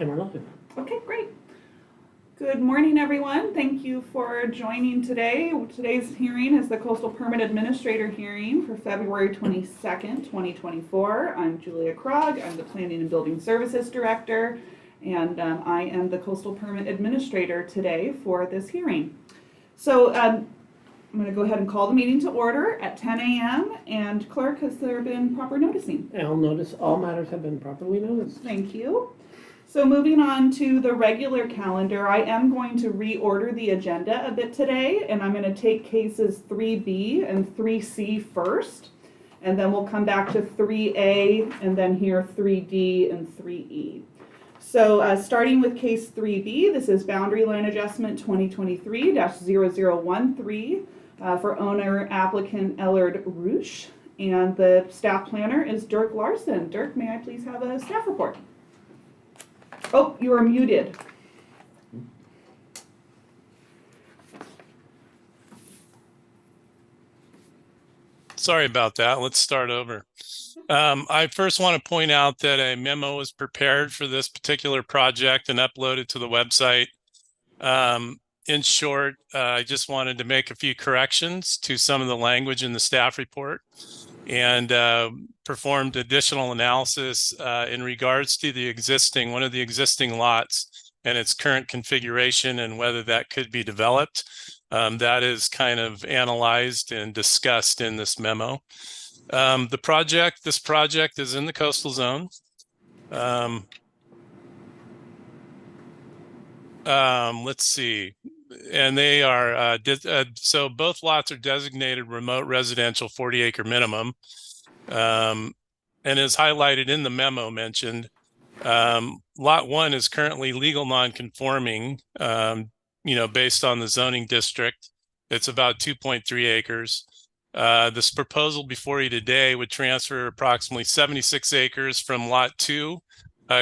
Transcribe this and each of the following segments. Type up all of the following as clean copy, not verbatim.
And we're live. Okay, great. Good morning, everyone. Thank you for joining today. Today's hearing is the Coastal Permit Administrator hearing for February 22nd, 2024. I'm Julia Krog. I'm the Planning and Building Services Director, and I am the Coastal Permit Administrator today for this hearing. So I'm going to go ahead and call the meeting to order at 10 a.m. And clerk, has there been proper noticing? I'll notice all matters have been properly noticed. Thank you. So moving on to the regular calendar, I am going to reorder the agenda a bit today, and I'm going to take cases 3B and 3C first, and then we'll come back to 3A, and then here 3D and 3E. So starting with case 3B, this is Boundary Line Adjustment 2023-0013 for owner applicant Ellard Roosh, and the staff planner is Dirk Larson. Dirk, may I please have a staff report? Oh, you are muted. Sorry about that. Let's start over. I first want to point out that a memo was prepared for this particular project and uploaded to the website. In short, I just wanted to make a few corrections to some of the language in the staff report and performed additional analysis in regards to one of the existing lots and its current configuration and whether that could be developed. That is kind of analyzed and discussed in this memo. This project is in the coastal zone. Let's see. And they are, so both lots are designated remote residential 40-acre minimum. And as highlighted in the memo mentioned, lot 1 is currently legal non-conforming, based on the zoning district. It's about 2.3 acres. This proposal before you today would transfer approximately 76 acres from lot 2,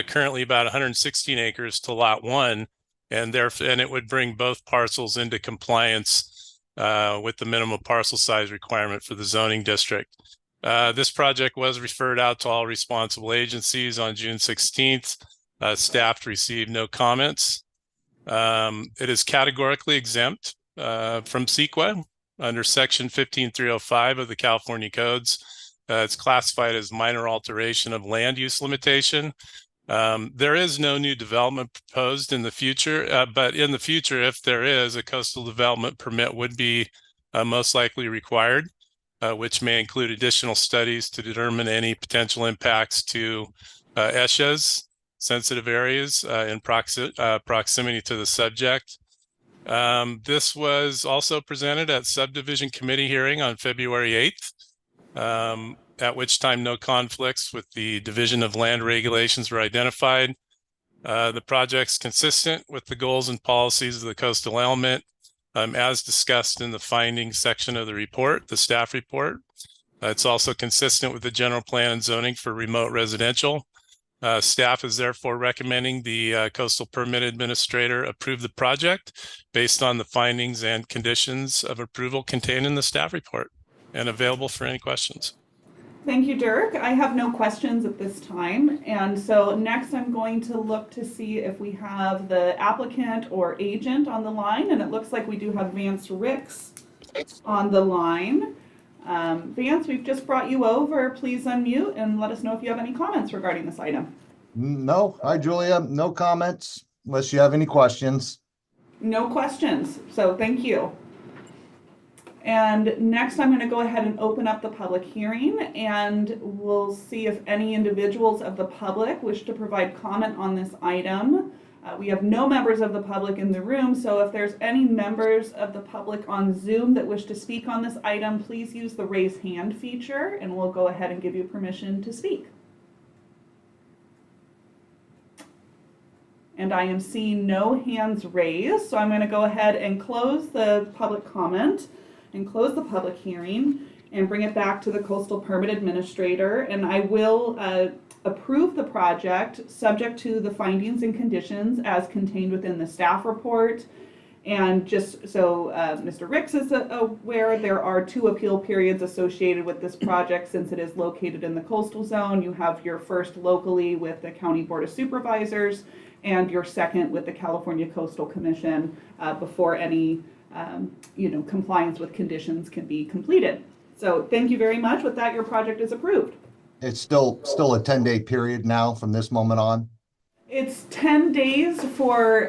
currently about 116 acres, to lot 1. And it would bring both parcels into compliance with the minimum parcel size requirement for the zoning district. This project was referred out to all responsible agencies on June 16th. Staff received no comments. It is categorically exempt from CEQA under section 15305 of the California codes. It's classified as minor alteration of land use limitation. There is no new development proposed in the future, but in the future, if there is, a coastal development permit would be most likely required, which may include additional studies to determine any potential impacts to ESHAs, sensitive areas in proximity to the subject. This was also presented at subdivision committee hearing on February 8th. At which time no conflicts with the Division of Land Regulations were identified. The project's consistent with the goals and policies of the coastal element, as discussed in the findings section of the report, the staff report. It's also consistent with the general plan and zoning for remote residential. Staff is therefore recommending the Coastal Permit Administrator approve the project based on the findings and conditions of approval contained in the staff report, and available for any questions. Thank you, Dirk. I have no questions at this time. And so next I'm going to look to see if we have the applicant or agent on the line. And it looks like we do have Vance Ricks on the line. Vance, we've just brought you over. Please unmute and let us know if you have any comments regarding this item. No. Hi, Julia. No comments unless you have any questions. No questions. So thank you. And next I'm going to go ahead and open up the public hearing, and we'll see if any individuals of the public wish to provide comment on this item. We have no members of the public in the room, so if there's any members of the public on Zoom that wish to speak on this item, please use the raise hand feature and we'll go ahead and give you permission to speak. And I am seeing no hands raised, so I'm going to go ahead and close the public comment and close the public hearing and bring it back to the Coastal Permit Administrator. And I will approve the project subject to the findings and conditions as contained within the staff report And just so Mr. Ricks is aware, there are 2 appeal periods associated with this project since it is located in the coastal zone. You have your first locally with the County Board of Supervisors and your second with the California Coastal Commission before any compliance with conditions can be completed. So thank you very much. With that, your project is approved. It's still a 10-day period now from this moment on. It's 10 days for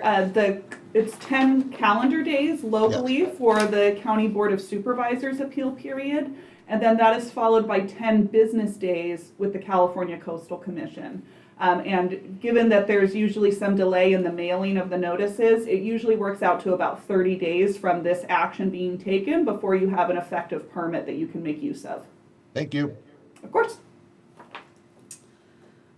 it's 10 calendar days locally for the County Board of Supervisors appeal period. And then that is followed by 10 business days with the California Coastal Commission. And given that there's usually some delay in the mailing of the notices, it usually works out to about 30 days from this action being taken before you have an effective permit that you can make use of. Thank you. Of course.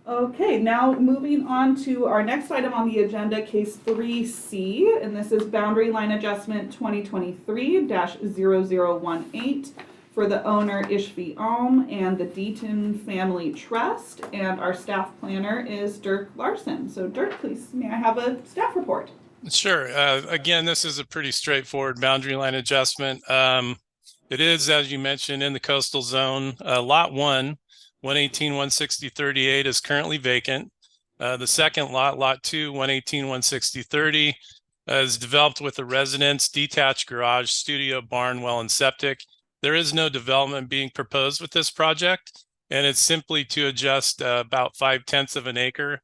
Okay, now moving on to our next item on the agenda, case 3C, and this is boundary line adjustment 2023-0018 for the owner Ishvi Alm and the Deaton Family Trust, and our staff planner is Dirk Larson. So Dirk, please, may I have a staff report? Sure. Again, this is a pretty straightforward boundary line adjustment. It is, as you mentioned, in the coastal zone. Lot 1, 118-160-38 is currently vacant. The second lot, Lot 2, 118-160-30, is developed with a residence, detached garage, studio, barn, well, and septic. There is no development being proposed with this project, and it's simply to adjust about 5/10 of an acre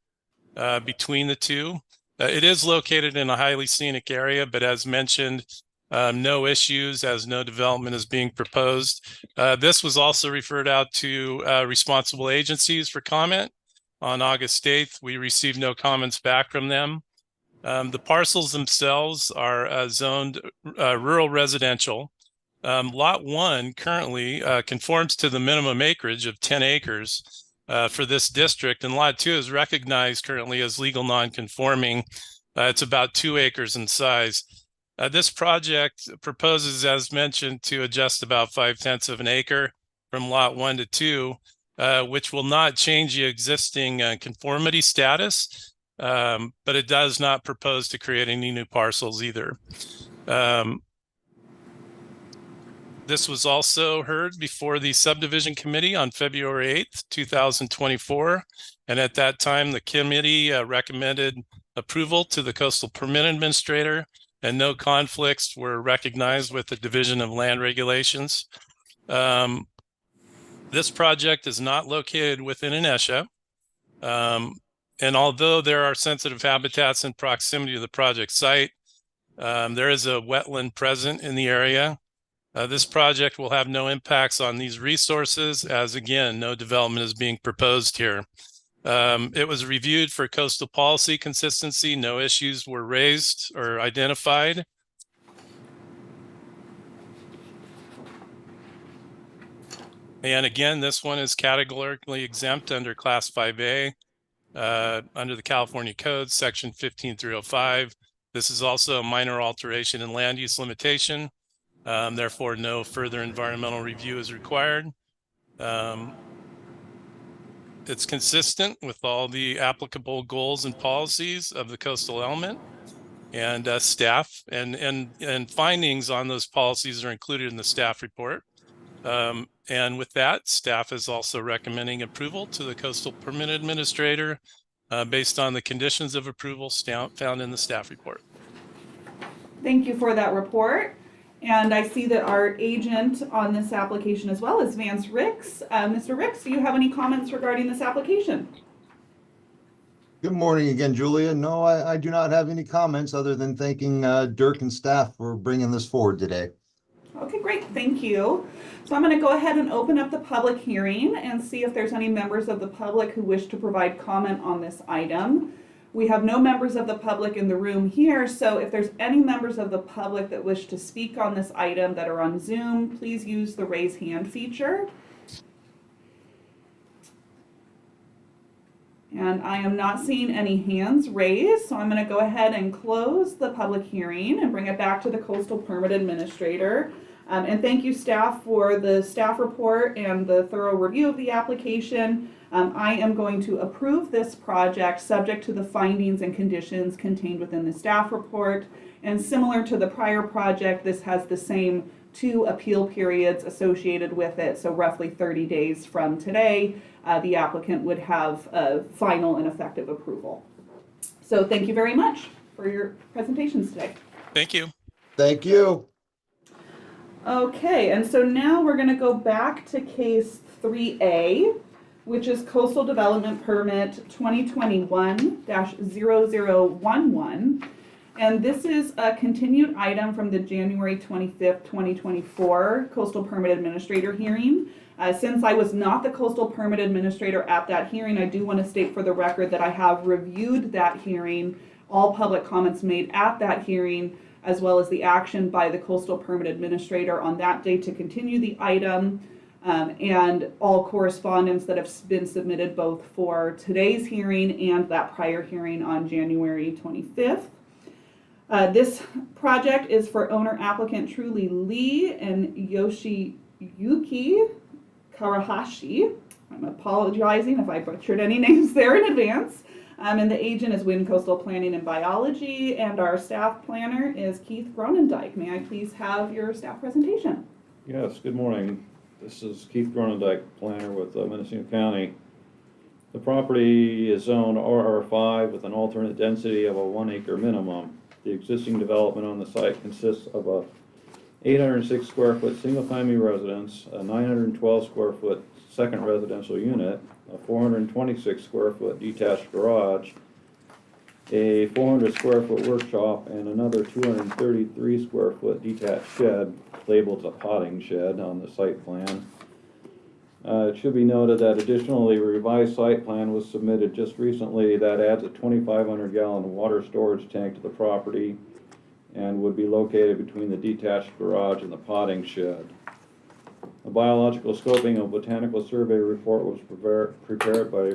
between the two. It is located in a highly scenic area, but as mentioned, no issues as no development is being proposed. This was also referred out to responsible agencies for comment on August 8th. We received no comments back from them. The parcels themselves are zoned rural residential. Lot 1 currently conforms to the minimum acreage of 10 acres for this district, and Lot 2 is recognized currently as legal non-conforming. It's about 2 acres in size. This project proposes, as mentioned, to adjust about 5/10 of an acre from Lot 1 to 2, which will not change the existing conformity status, but it does not propose to create any new parcels either. This was also heard before the subdivision committee on February 8th, 2024. And at that time, the committee recommended approval to the coastal permit administrator, and no conflicts were recognized with the Division of Land Regulations. This project is not located within an ESHA. And although there are sensitive habitats in proximity to the project site, there is a wetland present in the area. This project will have no impacts on these resources, as again, no development is being proposed here. It was reviewed for coastal policy consistency. No issues were raised or identified. And again, this one is categorically exempt under Class 5A under the California Code, Section 15305. This is also a minor alteration in land use limitation. Therefore, no further environmental review is required. It's consistent with all the applicable goals and policies of the coastal element, and staff and findings on those policies are included in the staff report. And with that, staff is also recommending approval to the coastal permit administrator based on the conditions of approval found in the staff report. Thank you for that report. And I see that our agent on this application as well is Vance Ricks. Mr. Ricks, do you have any comments regarding this application? Good morning again, Julia. No, I do not have any comments other than thanking Dirk and staff for bringing this forward today. Okay, great. Thank you. So I'm going to go ahead and open up the public hearing and see if there's any members of the public who wish to provide comment on this item. We have no members of the public in the room here, so if there's any members of the public that wish to speak on this item that are on Zoom, please use the raise hand feature. And I am not seeing any hands raised, so I'm going to go ahead and close the public hearing and bring it back to the coastal permit administrator. And thank you, staff, for the staff report and the thorough review of the application. I am going to approve this project subject to the findings and conditions contained within the staff report. And similar to the prior project, this has the same 2 appeal periods associated with it. So roughly 30 days from today, the applicant would have a final and effective approval. So thank you very much for your presentations today. Thank you. Thank you. Okay, and so now we're going to go back to case 3A, which is Coastal Development Permit 2021-0011. And this is a continued item from the January 25th, 2024 Coastal Permit Administrator hearing. Since I was not the Coastal Permit Administrator at that hearing, I do want to state for the record that I have reviewed that hearing, all public comments made at that hearing, as well as the action by the Coastal Permit Administrator on that day to continue the item, and all correspondence that have been submitted both for today's hearing and that prior hearing on January 25th. This project is for owner applicant Truly Lee and Yoshiyuki Karahashi. I'm apologizing if I butchered any names there in advance. And the agent is Wind Coastal Planning and Biology, and our staff planner is Keith Gronendijk. May I please have your staff presentation? Yes, good morning. This is Keith Gronendijk, planner with Mendocino County. The property is zoned RR5 with an alternate density of a 1 acre minimum. The existing development on the site consists of a 806 square foot single family residence, a 912 square foot second residential unit, a 426 square foot detached garage, a 400 square foot workshop, and another 233 square foot detached shed labeled a potting shed on the site plan. It should be noted that additionally a revised site plan was submitted just recently that adds a 2,500 gallon water storage tank to the property and would be located between the detached garage and the potting shed. A biological scoping and botanical survey report was prepared by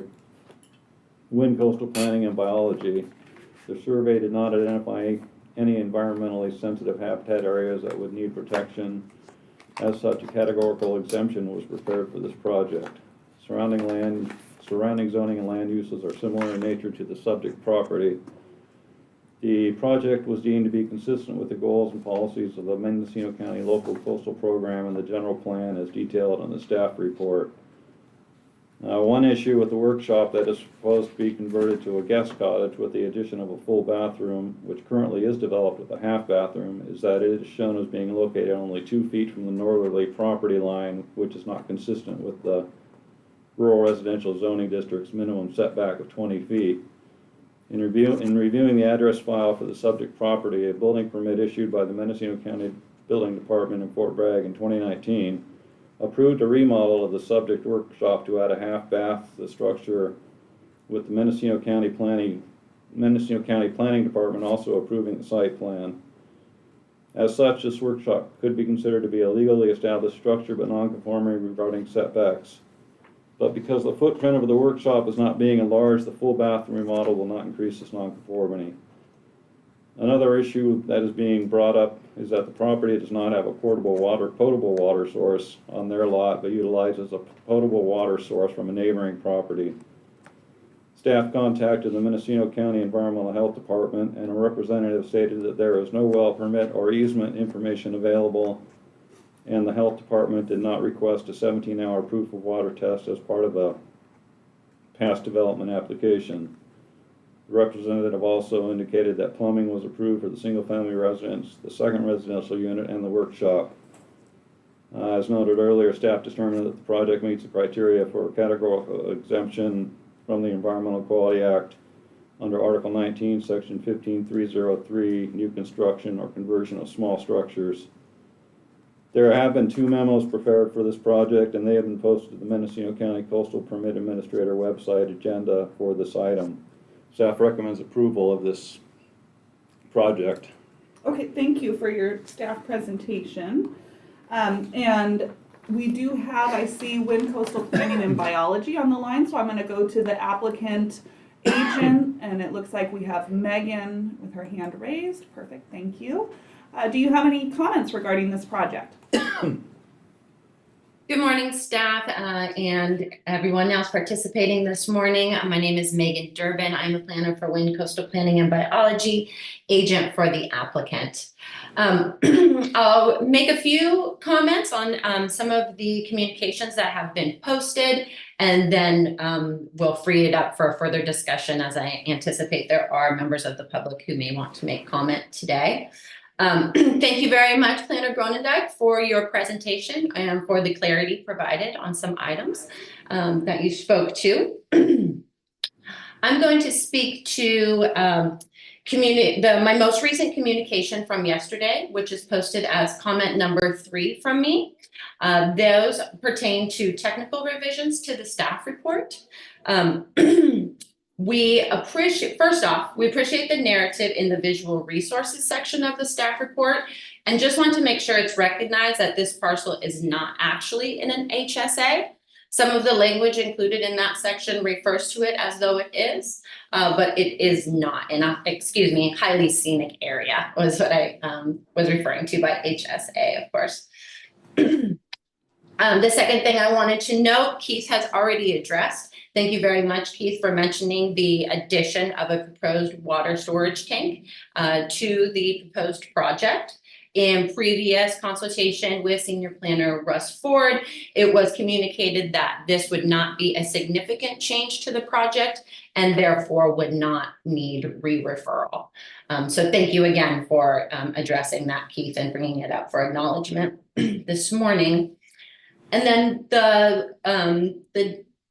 Wind Coastal Planning and Biology. The survey did not identify any environmentally sensitive habitat areas that would need protection. As such, a categorical exemption was prepared for this project. Surrounding zoning and land uses are similar in nature to the subject property. The project was deemed to be consistent with the goals and policies of the Mendocino County Local Coastal Program and the general plan as detailed on the staff report. One issue with the workshop that is supposed to be converted to a guest cottage with the addition of a full bathroom, which currently is developed with a half bathroom, is that it is shown as being located only 2 feet from the northerly property line, which is not consistent with the rural residential zoning district's minimum setback of 20 feet. In reviewing the address file for the subject property, a building permit issued by the Mendocino County Building Department in Fort Bragg in 2019 approved a remodel of the subject workshop to add a half bath to the structure, with the Mendocino County Planning Department also approving the site plan. As such, this workshop could be considered to be a legally established structure but non-conforming regarding setbacks. But because the footprint of the workshop is not being enlarged, the full bathroom remodel will not increase this non-conformity. Another issue that is being brought up is that the property does not have a potable water source on their lot, but utilizes a potable water source from a neighboring property. Staff contacted the Mendocino County Environmental Health Department, and a representative stated that there is no well permit or easement information available, and the health department did not request a 17-hour proof of water test as part of a past development application. The representative also indicated that plumbing was approved for the single-family residence, the second residential unit, and the workshop. As noted earlier, staff determined that the project meets the criteria for a categorical exemption from the Environmental Quality Act under Article 19, Section 15303, new construction or conversion of small structures. There have been 2 memos prepared for this project, and they have been posted to the Mendocino County Coastal Permit Administrator website agenda for this item. Staff recommends approval of this project. Okay, thank you for your staff presentation. And we do have, I see Wind Coastal Planning and Biology on the line, so I'm going to go to the applicant agent, and it looks like we have Megan with her hand raised. Perfect, thank you. Do you have any comments regarding this project? Good Good morning, staff, and everyone else participating this morning. My name is Megan Durbin. I'm a planner for Wind Coastal Planning and Biology, agent for the applicant. I'll make a few comments on some of the communications that have been posted, and then we'll free it up for further discussion, as I anticipate there are members of the public who may want to make comment today. Thank you very much, Planner Gronendijk, for your presentation and for the clarity provided on some items that you spoke to. I'm going to speak to my most recent communication from yesterday, which is posted as comment number 3 from me. Those pertain to technical revisions to the staff report. First off, we appreciate the narrative in the visual resources section of the staff report, and just want to make sure it's recognized that this parcel is not actually in an HSA. Some of the language included in that section refers to it as though it is, but it is not in a, highly scenic area was what I was referring to by HSA, of course. The second thing I wanted to note, Keith has already addressed. Thank you very much, Keith, for mentioning the addition of a proposed water storage tank to the proposed project. In previous consultation with Senior Planner Russ Ford, it was communicated that this would not be a significant change to the project and therefore would not need re-referral. So thank you again for addressing that, Keith, and bringing it up for acknowledgement this morning. And then the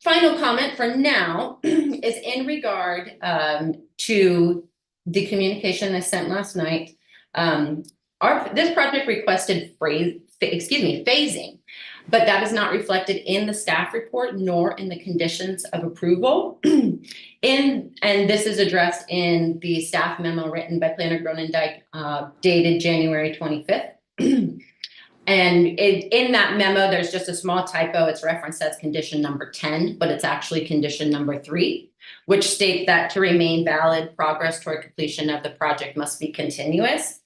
final comment for now is in regard to the communication I sent last night. This project requested phasing, but that is not reflected in the staff report nor in the conditions of approval. And this is addressed in the staff memo written by Planner Gronendijk, dated January 25th. And in that memo, there's just a small typo. It's referenced as condition number 10, but it's actually condition number 3, which states that to remain valid, progress toward completion of the project must be continuous.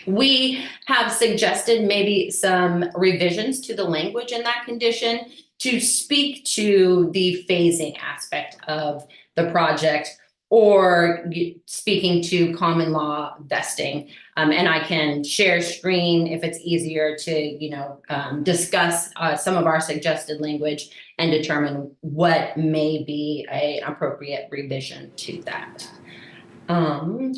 We have suggested maybe some revisions to the language in that condition to speak to the phasing aspect of the project, or speaking to common law vesting. And I can share screen if it's easier to, discuss some of our suggested language and determine what may be an appropriate revision to that.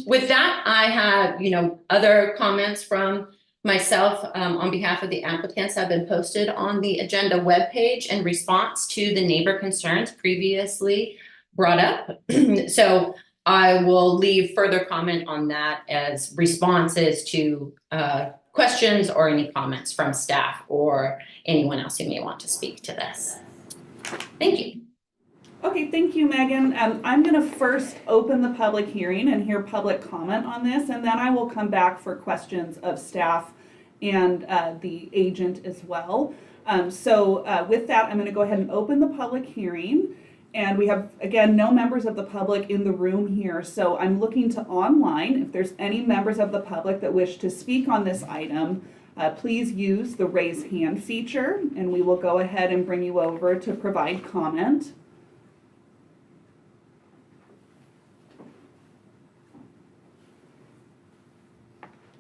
With that, I have, other comments from myself on behalf of the applicants have been posted on the agenda webpage in response to the neighbor concerns previously brought up. So I will leave further comment on that as responses to questions or any comments from staff or anyone else who may want to speak to this. Thank you. Okay, thank you, Megan. I'm going to first open the public hearing and hear public comment on this, and then I will come back for questions of staff and the agent as well. So with that, I'm going to go ahead and open the public hearing. And we have, again, no members of the public in the room here. So I'm looking to online. If there's any members of the public that wish to speak on this item, please use the raise hand feature, and we will go ahead and bring you over to provide comment.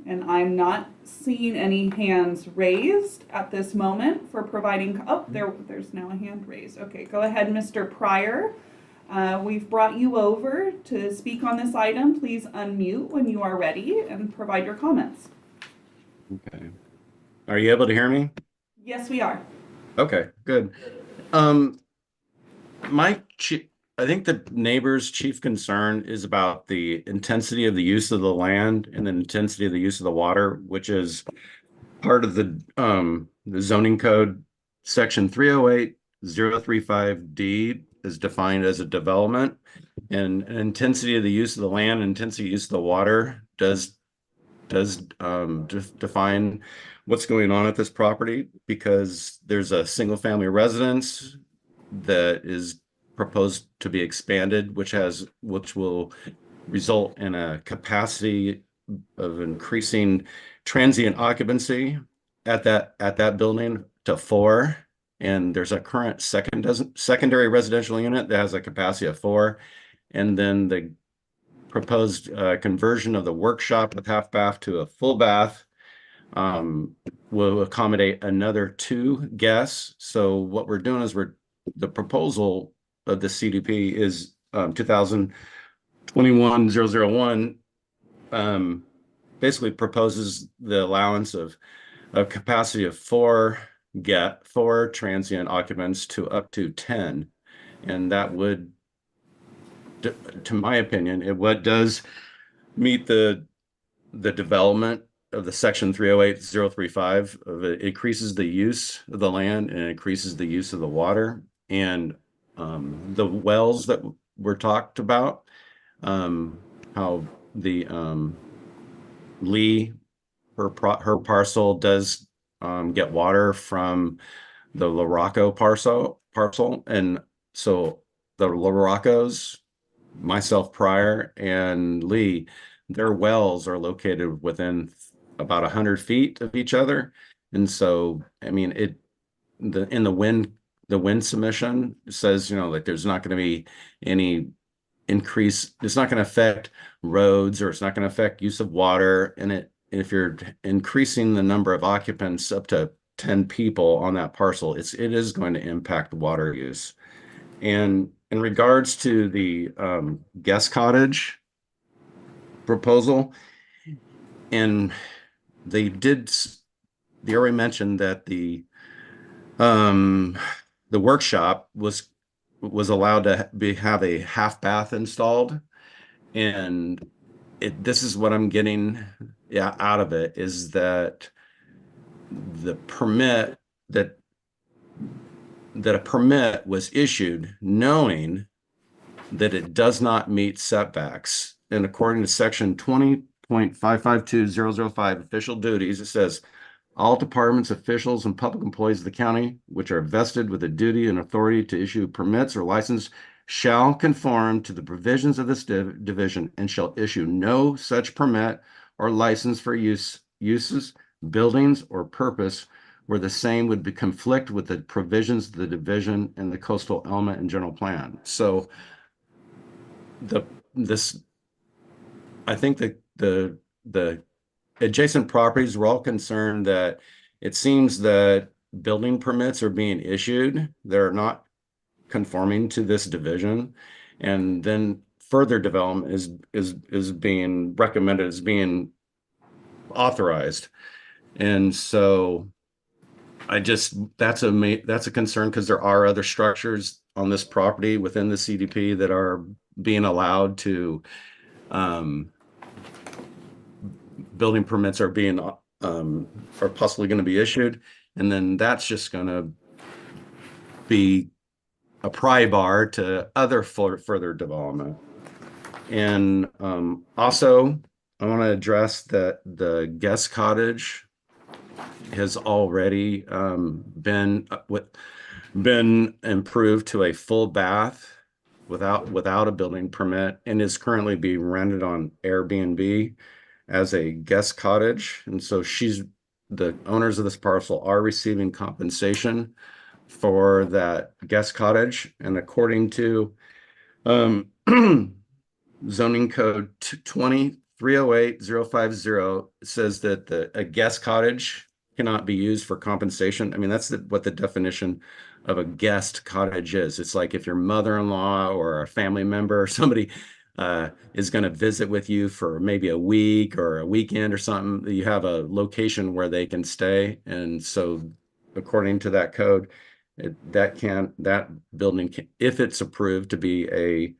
And I'm not seeing any hands raised at this moment for providing, there's now a hand raised. Okay, go ahead, Mr. Pryor. We've brought you over to speak on this item. Please unmute when you are ready and provide your comments. Okay. Are you able to hear me? Yes, we are. Okay, good. I think the neighbor's chief concern is about the intensity of the use of the land and the intensity of the use of the water, which is part of the zoning code. Section 308-035D is defined as a development, and intensity of the use of the land, intensity of use of the water does define what's going on at this property, because there's a single family residence that is proposed to be expanded, which will result in a capacity of increasing transient occupancy at that building to 4. And there's a current secondary residential unit that has a capacity of 4. And then the proposed conversion of the workshop with half bath to a full bath will accommodate another 2 guests. So what we're doing is the proposal of the CDP is 2021-001 basically proposes the allowance of a capacity of 4 transient occupants to up to 10. And that would, to my opinion, it does meet the development of the section 308035 of it increases the use of the land and increases the use of the water. And the wells that were talked about, how the Lee, her parcel does get water from the LaRocco parcel. And so the LaRoccos, myself prior, and Lee, their wells are located within about 100 feet of each other. And so, I mean, the wind submission says, like there's not going to be any increase. It's not going to affect roads, or it's not going to affect use of water. And if you're increasing the number of occupants up to 10 people on that parcel, it is going to impact water use. And in regards to the guest cottage proposal, and they already mentioned that the workshop was allowed to have a half bath installed. And this is what I'm getting out of it, is that the permit that a permit was issued knowing that it does not meet setbacks. And according to section 20.552005 official duties, it says all departments, officials, and public employees of the county, which are vested with the duty and authority to issue permits or license, shall conform to the provisions of this division and shall issue no such permit or license for uses, buildings, or purpose where the same would conflict with the provisions of the division and the coastal element and general plan. So I think that the adjacent properties were all concerned that it seems that building permits are being issued. They're not conforming to this division. And then further development is being recommended as being authorized. And so that's a concern, because there are other structures on this property within the CDP that are being allowed to building permits are possibly going to be issued. And then that's just going to be a pry bar to other further development. And also, I want to address that the guest cottage has already been improved to a full bath without a building permit, and is currently being rented on Airbnb as a guest cottage. And so the owners of this parcel are receiving compensation for that guest cottage. And according to zoning code 20-308-050, it says that a guest cottage cannot be used for compensation. I mean, that's what the definition of a guest cottage is. It's like if your mother-in-law or a family member or somebody is going to visit with you for maybe a week or a weekend or something, you have a location where they can stay. And so according to that code, that building can, if it's approved to be a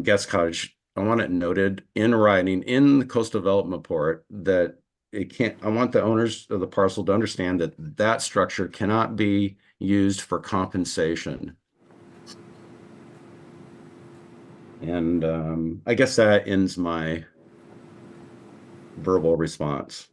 guest cottage, I want it noted in writing in the coastal development report that it can't. I want the owners of the parcel to understand that structure cannot be used for compensation. And I guess that ends my verbal response.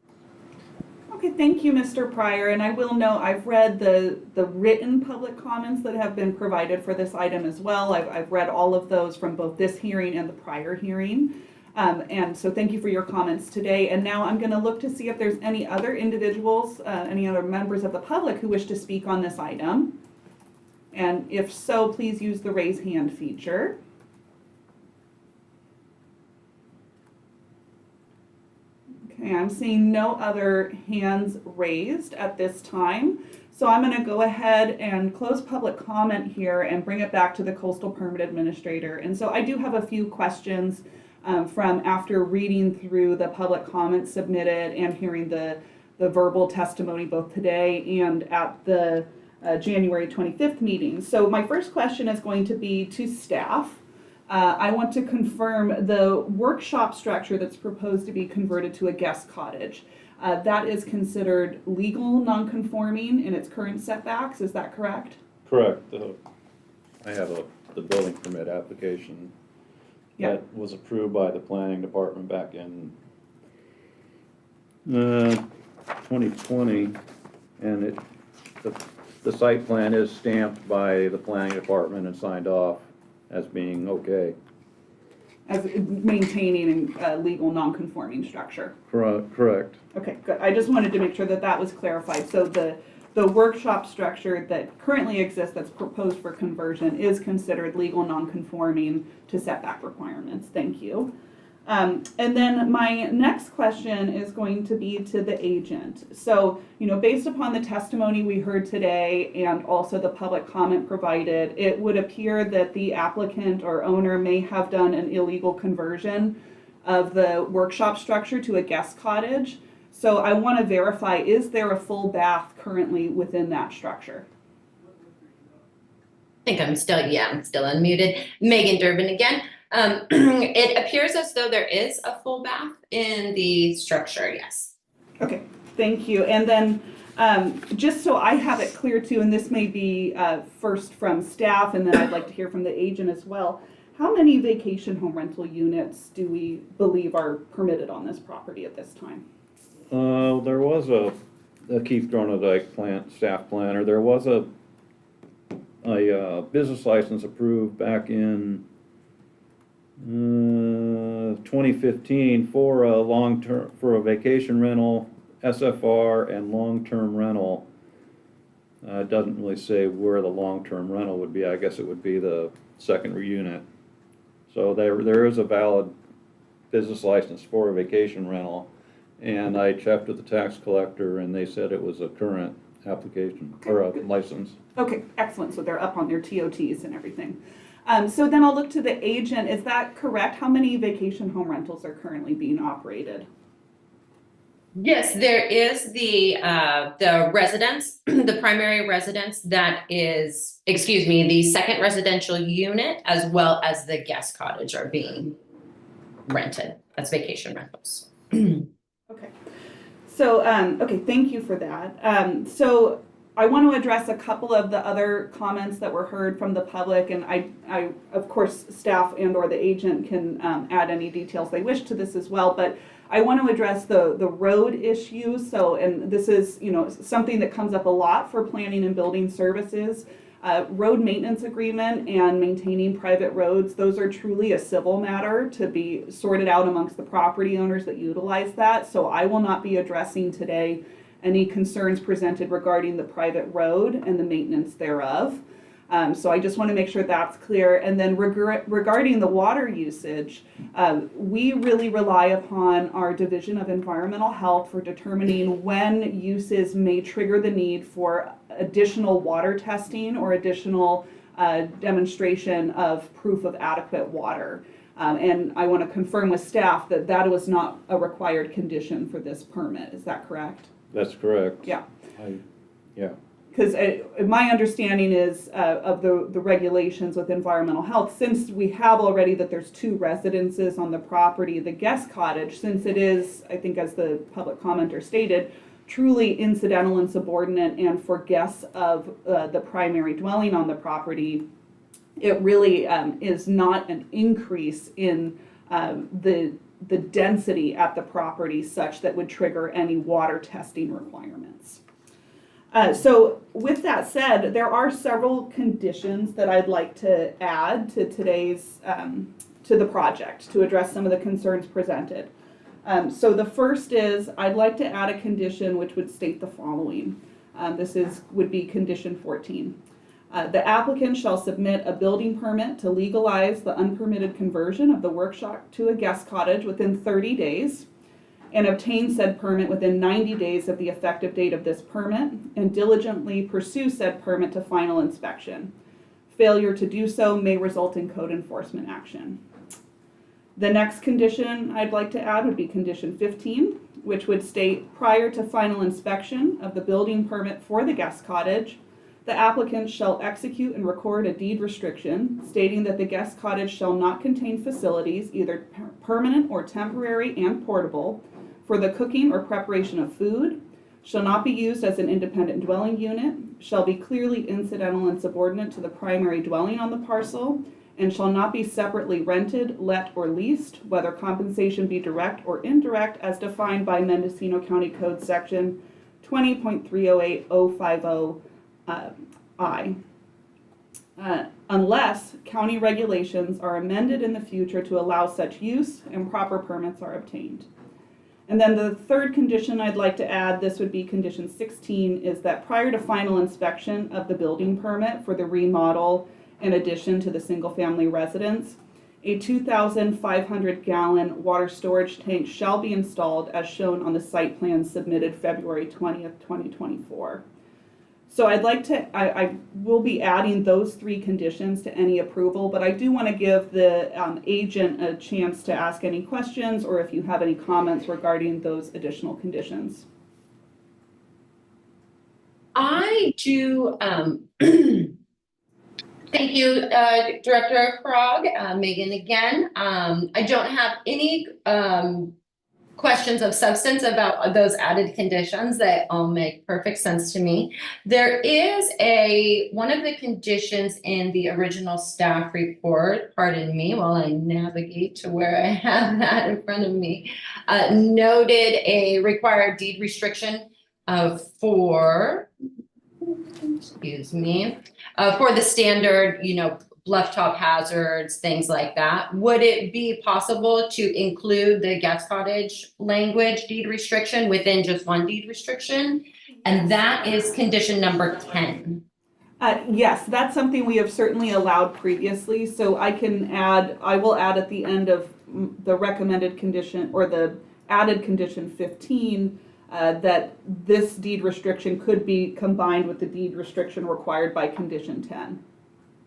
Okay, thank you, Mr. Pryor. And I will note, I've read the written public comments that have been provided for this item as well. I've read all of those from both this hearing and the prior hearing. And so thank you for your comments today. And now I'm going to look to see if there's any other individuals, any other members of the public who wish to speak on this item. And if so, please use the raise hand feature. Okay, I'm seeing no other hands raised at this time. So I'm going to go ahead and close public comment here and bring it back to the Coastal Permit Administrator. And so I do have a few questions from after reading through the public comments submitted and hearing the verbal testimony both today and at the January 25th meeting. So my first question is going to be to staff. I want to confirm the workshop structure that's proposed to be converted to a guest cottage. That is considered legal non-conforming in its current setbacks, is that correct? Correct. I have the building permit application Yeah. that was approved by the planning department back in 2020, and the site plan is stamped by the planning department and signed off as being okay. As maintaining a legal non-conforming structure. Correct. Okay, good. I just wanted to make sure that that was clarified. So the workshop structure that currently exists that's proposed for conversion is considered legal non-conforming to setback requirements. Thank you. And then my next question is going to be to the agent. So, based upon the testimony we heard today and also the public comment provided, it would appear that the applicant or owner may have done an illegal conversion of the workshop structure to a guest cottage. So I want to verify, is there a full bath currently within that structure? I think I'm still unmuted. Megan Durbin again. It appears as though there is a full bath in the structure, yes. Okay, thank you. And then just so I have it clear too, and this may be first from staff, and then I'd like to hear from the agent as well. How many vacation home rental units do we believe are permitted on this property at this time? There was a Keith Dronendijk staff planner. There was a business license approved back in 2015 for a vacation rental, SFR, and long-term rental. It doesn't really say where the long-term rental would be. I guess it would be the second unit. So there is a valid business license for a vacation rental, and I checked with the tax collector, and they said it was a current application or a license. Okay, excellent. So they're up on their TOTs and everything. So then I'll look to the agent. Is that correct? How many vacation home rentals are currently being operated? Yes, there is the residence, the primary residence that is, the second residential unit, as well as the guest cottage are being rented as vacation rentals. Okay. So, okay, thank you for that. So I want to address a couple of the other comments that were heard from the public, and I of course, staff and or the agent can add any details they wish to this as well, but I want to address the road issue. So, and this is, something that comes up a lot for planning and building services. Road maintenance agreement and maintaining private roads, those are truly a civil matter to be sorted out amongst the property owners that utilize that. So I will not be addressing today any concerns presented regarding the private road and the maintenance thereof. So I just want to make sure that's clear. And then regarding the water usage, we really rely upon our Division of Environmental Health for determining when uses may trigger the need for additional water testing or additional demonstration of proof of adequate water. And I want to confirm with staff that that was not a required condition for this permit. Is that correct? That's correct. Yeah. Yeah. Because my understanding is of the regulations with environmental health, since we have already that there's 2 residences on the property, the guest cottage, since it is, I think as the public commenter stated, truly incidental and subordinate and for guests of the primary dwelling on the property, it really is not an increase in the density at the property such that would trigger any water testing requirements. So with that said, there are several conditions that I'd like to add to today's to the project to address some of the concerns presented. So the first is, I'd like to add a condition which would state the following. Would be condition 14. The applicant shall submit a building permit to legalize the unpermitted conversion of the workshop to a guest cottage within 30 days and obtain said permit within 90 days of the effective date of this permit and diligently pursue said permit to final inspection. Failure to do so may result in code enforcement action. The next condition I'd like to add would be condition 15, which would state prior to final inspection of the building permit for the guest cottage, the applicant shall execute and record a deed restriction stating that the guest cottage shall not contain facilities, either permanent or temporary and portable, for the cooking or preparation of food, shall not be used as an independent dwelling unit, shall be clearly incidental and subordinate to the primary dwelling on the parcel, and shall not be separately rented, let, or leased, whether compensation be direct or indirect as defined by Mendocino County Code Section 20.308050 I. Unless county regulations are amended in the future to allow such use and proper permits are obtained. And then the third condition I'd like to add, this would be condition 16, is that prior to final inspection of the building permit for the remodel in addition to the single-family residence, a 2,500 gallon water storage tank shall be installed as shown on the site plan submitted February 20th, 2024. So I will be adding those three conditions to any approval, but I do want to give the agent a chance to ask any questions or if you have any comments regarding those additional conditions. I do, thank you, Director Krog, Megan again. I don't have any questions of substance about those added conditions. That all make perfect sense to me. There is one of the conditions in the original staff report, pardon me while I navigate to where I have that in front of me, noted a required deed restriction for the standard, bluff top hazards, things like that. Would it be possible to include the guest cottage language deed restriction within just one deed restriction? And that is condition number 10. Yes, that's something we have certainly allowed previously. So I will add at the end of the recommended condition or the added condition 15 that this deed restriction could be combined with the deed restriction required by condition 10.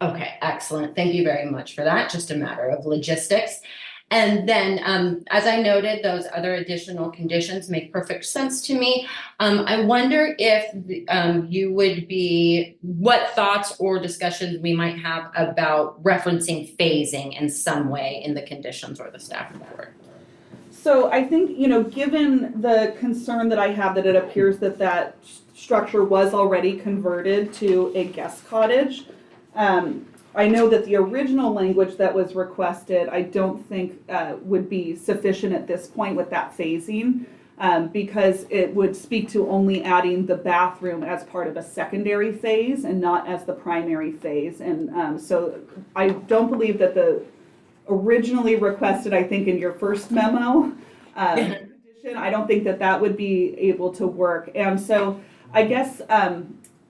Okay, excellent. Thank you very much for that. Just a matter of logistics. And then, as I noted, those other additional conditions make perfect sense to me. I wonder if what thoughts or discussions we might have about referencing phasing in some way in the conditions or the staff report. So I think, given the concern that I have that it appears that structure was already converted to a guest cottage, I know that the original language that was requested, I don't think would be sufficient at this point with that phasing, because it would speak to only adding the bathroom as part of a secondary phase and not as the primary phase. And so I don't believe that the originally requested, I think in your first memo, condition, I don't think that would be able to work. And so I guess,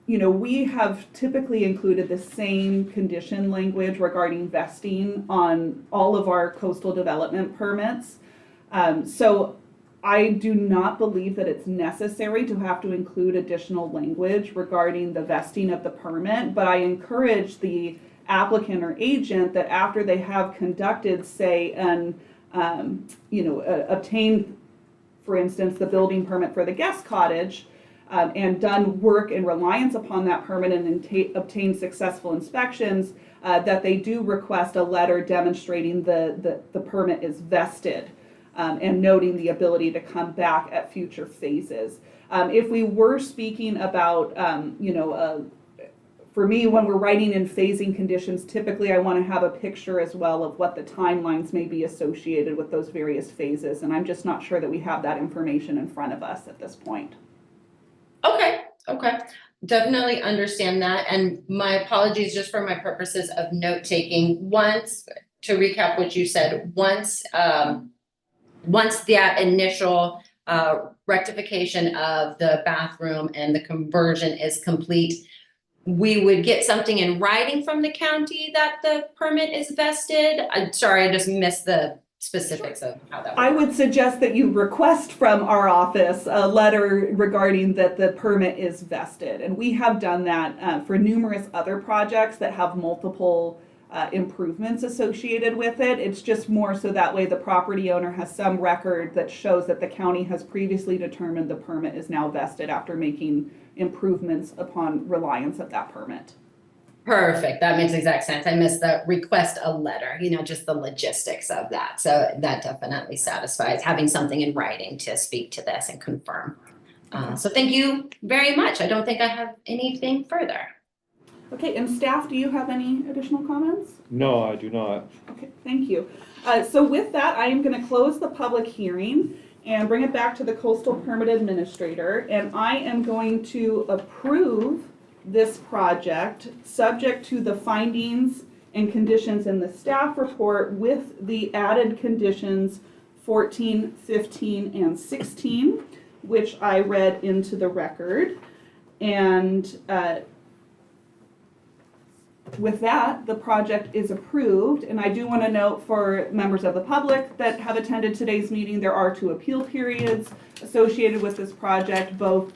we have typically included the same condition language regarding vesting on all of our coastal development permits. So I do not believe that it's necessary to have to include additional language regarding the vesting of the permit, but I encourage the applicant or agent that after they have conducted, say, obtained, for instance, the building permit for the guest cottage, and done work in reliance upon that permit and obtained successful inspections, that they do request a letter demonstrating the permit is vested, and noting the ability to come back at future phases. If we were speaking about, for me, when we're writing in phasing conditions, typically I want to have a picture as well of what the timelines may be associated with those various phases, and I'm just not sure that we have that information in front of us at this point. Okay. Definitely understand that. And my apologies just for my purposes of note taking. Once to recap what you said, once that initial rectification of the bathroom and the conversion is complete, we would get something in writing from the county that the permit is vested? I'm sorry, I just missed the specifics of how that I would would suggest that you request from our office a letter regarding that the permit is vested. And we have done that for numerous other projects that have multiple improvements associated with it. It's just more so that way the property owner has some record that shows that the county has previously determined the permit is now vested after making improvements upon reliance of that permit. Perfect. That makes exact sense. I missed the request a letter, just the logistics of that. So that definitely satisfies having something in writing to speak to this and confirm. So thank you very much. I don't think I have anything further. Okay, and staff, do you have any additional comments? No, I do not. Okay, thank you. So with that, I am going to close the public hearing and bring it back to the Coastal Permit Administrator, and I am going to approve this project subject to the findings and conditions in the staff report with the added conditions 14, 15, and 16, which I read into the record. And with that, the project is approved, and I do want to note for members of the public that have attended today's meeting, there are 2 appeal periods associated with this project, both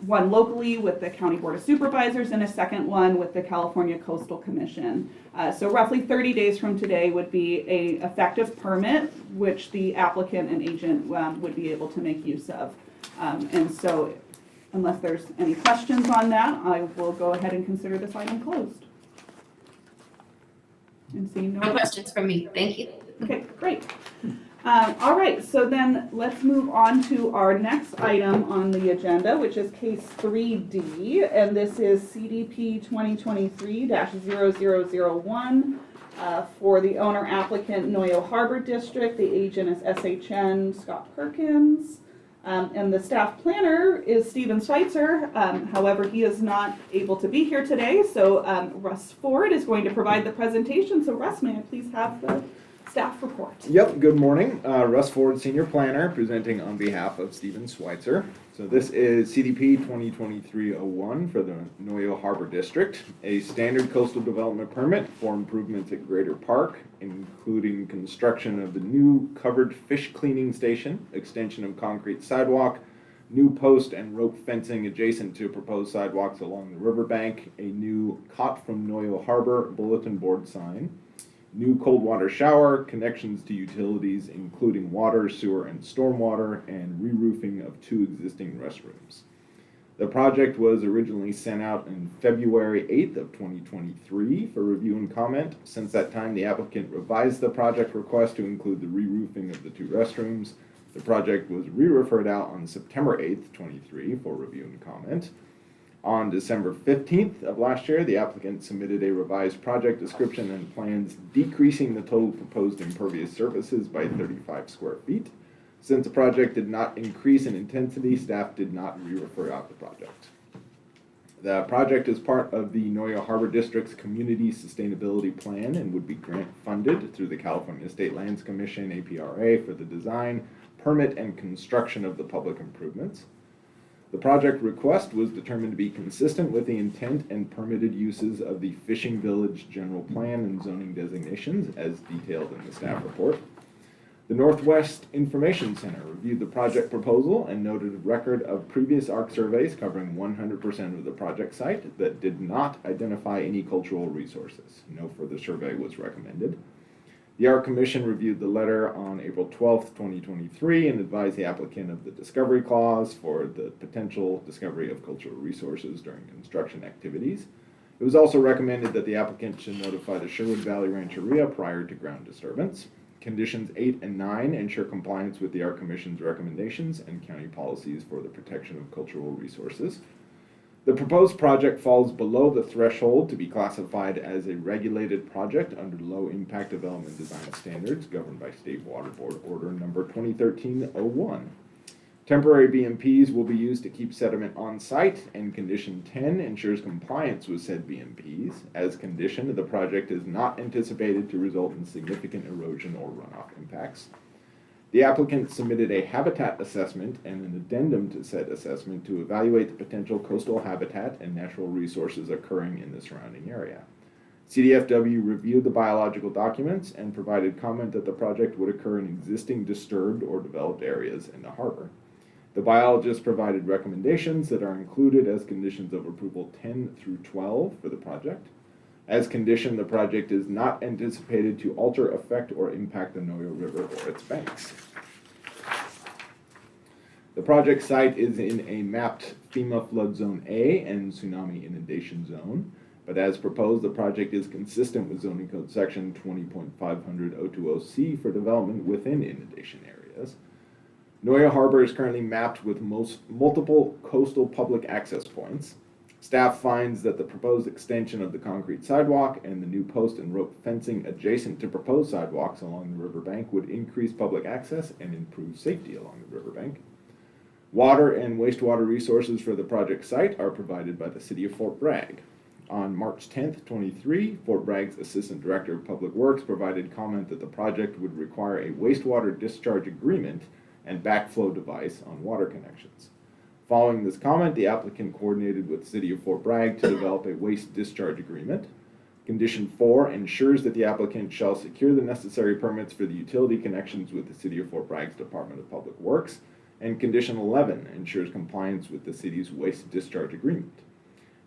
one locally with the County Board of Supervisors and a second one with the California Coastal Commission. So roughly 30 days from today would be an effective permit, which the applicant and agent would be able to make use of. And so unless there's any questions on that, I will go ahead and consider this item closed. And seeing No questions from me. Thank you. Okay, great. All right, so then let's move on to our next item on the agenda, which is case 3D, and this is CDP 2023-0001 for the owner applicant Noyo Harbor District. The agent is SHN Scott Perkins. And the staff planner is Steven Schweitzer. However, he is not able to be here today, so Russ Ford is going to provide the presentation. So Russ, may I please have the staff report? Yep, good morning. Russ Ford, Senior Planner, presenting on behalf of Steven Schweitzer. So this is CDP 2023-01 for the Noyo Harbor District, a standard coastal development permit for improvements at Greater Park, including construction of the new covered fish cleaning station, extension of concrete sidewalk, new post and rope fencing adjacent to proposed sidewalks along the riverbank, a new Caught from Noyo Harbor bulletin board sign, new cold water shower, connections to utilities including water, sewer, and stormwater, and re-roofing of 2 existing restrooms. The project was originally sent out on February 8th of 2023 for review and comment. Since that time, the applicant revised the project request to include the re-roofing of the 2 restrooms. The project was re-referred out on September 8th, 23 for review and comment. On December 15th of last year, the applicant submitted a revised project description and plans decreasing the total proposed impervious surfaces by 35 square feet. Since the project did not increase in intensity, staff did not re-refer out the project. The project is part of the Noyo Harbor District's Community Sustainability Plan and would be grant funded through the California State Lands Commission, APRA, for the design, permit, and construction of the public improvements. The project request was determined to be consistent with the intent and permitted uses of the Fishing Village General Plan and zoning designations as detailed in the staff report. The Northwest Information Center reviewed the project proposal and noted a record of previous ARC surveys covering 100% of the project site that did not identify any cultural resources. No further survey was recommended. The ARC Commission reviewed the letter on April 12th, 2023 and advised the applicant of the discovery clause for the potential discovery of cultural resources during construction activities. It was also recommended that the applicant should notify the Sherwood Valley Rancheria prior to ground disturbance. Conditions 8 and 9 ensure compliance with the ARC Commission's recommendations and county policies for the protection of cultural resources. The proposed project falls below the threshold to be classified as a regulated project under Low Impact Development Design Standards governed by State Water Board Order Number 2013-01. Temporary BMPs will be used to keep sediment on site, and condition 10 ensures compliance with said BMPs. As conditioned, the project is not anticipated to result in significant erosion or runoff impacts. The applicant submitted a habitat assessment and an addendum to said assessment to evaluate the potential coastal habitat and natural resources occurring in the surrounding area. CDFW reviewed the biological documents and provided comment that the project would occur in existing disturbed or developed areas in the harbor. The biologist provided recommendations that are included as conditions of approval 10 through 12 for the project. As conditioned, the project is not anticipated to alter, affect, or impact the Noyo River or its banks. The project site is in a mapped FEMA flood zone A and tsunami inundation zone, but as proposed, the project is consistent with zoning code section 20.500 for development within inundation areas. Noyo Harbor is currently mapped with multiple coastal public access points. Staff finds that the proposed extension of the concrete sidewalk and the new post and rope fencing adjacent to proposed sidewalks along the riverbank would increase public access and improve safety along the riverbank. Water and wastewater resources for the project site are provided by the City of Fort Bragg. On March 10th, 23, Fort Bragg's Assistant Director of Public Works provided comment that the project would require a wastewater discharge agreement and backflow device on water connections. Following this comment, the applicant coordinated with the City of Fort Bragg to develop a waste discharge agreement. Condition 4 ensures that the applicant shall secure the necessary permits for the utility connections with the City of Fort Bragg's Department of Public Works. And Condition 11 ensures compliance with the city's waste discharge agreement.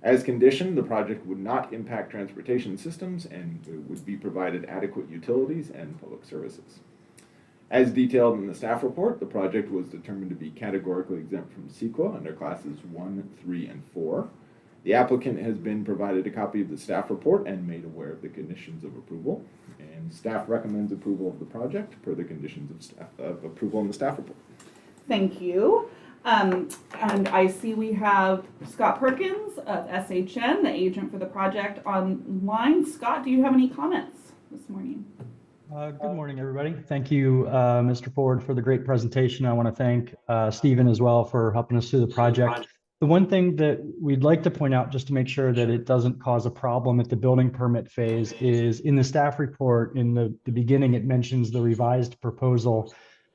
As conditioned, the project would not impact transportation systems and would be provided adequate utilities and public services. As detailed in the staff report, the project was determined to be categorically exempt from CEQA under classes 1, 3, and 4. The applicant has been provided a copy of the staff report and made aware of the conditions of approval, and staff recommends approval of the project per the conditions of approval in the staff report. Thank you. And I see we have Scott Perkins of SHN, the agent for the project, online. Scott, do you have any comments this morning? Good morning, everybody. Thank you, Mr. Ford, for the great presentation. I want to thank Stephen as well for helping us through the project. The one thing that we'd like to point out, just to make sure that it doesn't cause a problem at the building permit phase, is in the staff report, in the beginning, it mentions the revised proposal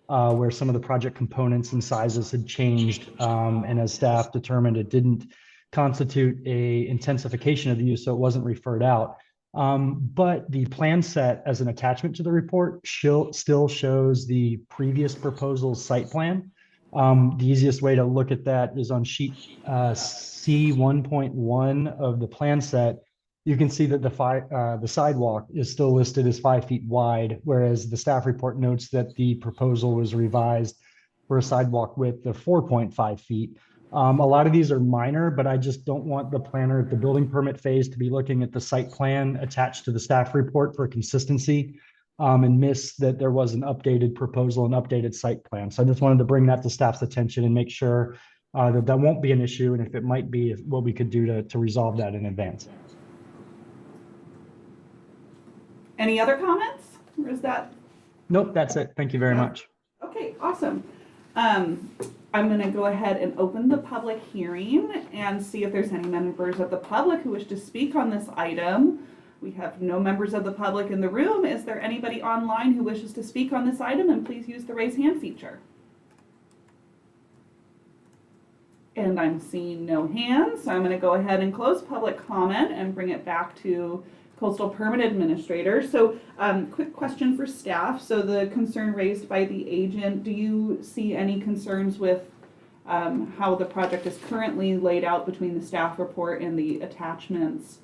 where some of the project components and sizes had changed. And as staff determined, it didn't constitute a intensification of the use, so it wasn't referred out. But the plan set as an attachment to the report still shows the previous proposal's site plan. The easiest way to look at that is on sheet C1.1 of the plan set. You can see that the sidewalk is still listed as 5 feet wide, whereas the staff report notes that the proposal was revised for a sidewalk width of 4.5 feet. A lot of these are minor, but I just don't want the planner at the building permit phase to be looking at the site plan attached to the staff report for consistency and miss that there was an updated proposal and updated site plan. So I just wanted to bring that to staff's attention and make sure that won't be an issue. And if it might be, what we could do to resolve that in advance. Any other comments, or is that? Nope, that's it. Thank you very much. Okay, awesome. I'm going to go ahead and open the public hearing and see if there's any members of the public who wish to speak on this item. We have no members of the public in the room. Is there anybody online who wishes to speak on this item? And please use the raise hand feature. And I'm seeing no hands, so I'm going to go ahead and close public comment and bring it back to Coastal Permit Administrator. So quick question for staff. So the concern raised by the agent, do you see any concerns with how the project is currently laid out between the staff report and the attachments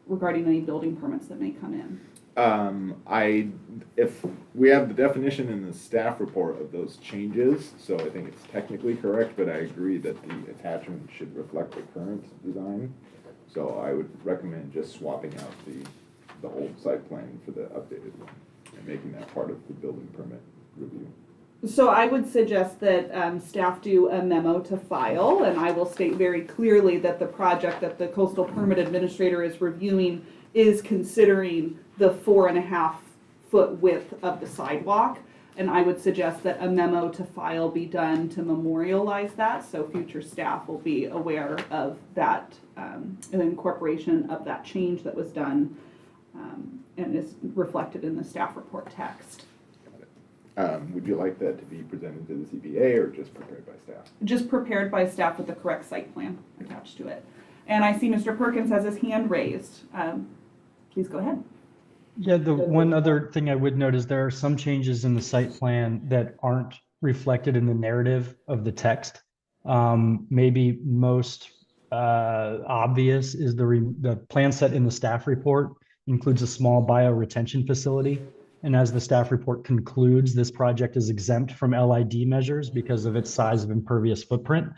regarding any building permits that may come in? If we have the definition in the staff report of those changes, so I think it's technically correct, but I agree that the attachment should reflect the current design. So I would recommend just swapping out the old site plan for the updated one and making that part of the building permit review. So I would suggest that staff do a memo to file, and I will state very clearly that the project that the Coastal Permit Administrator is reviewing is considering the 4.5 foot width of the sidewalk. And I would suggest that a memo to file be done to memorialize that, so future staff will be aware of that, the incorporation of that change that was done, and is reflected in the staff report text. Would you like that to be presented to the CBA or just prepared by staff? Just prepared by staff with the correct site plan attached to it. And I see Mr. Perkins has his hand raised. Please go ahead. Yeah, the one other thing I would note is there are some changes in the site plan that aren't reflected in the narrative of the text. Maybe most obvious is the plan set in the staff report includes a small bioretention facility. And as the staff report concludes, this project is exempt from LID measures because of its size of impervious footprint.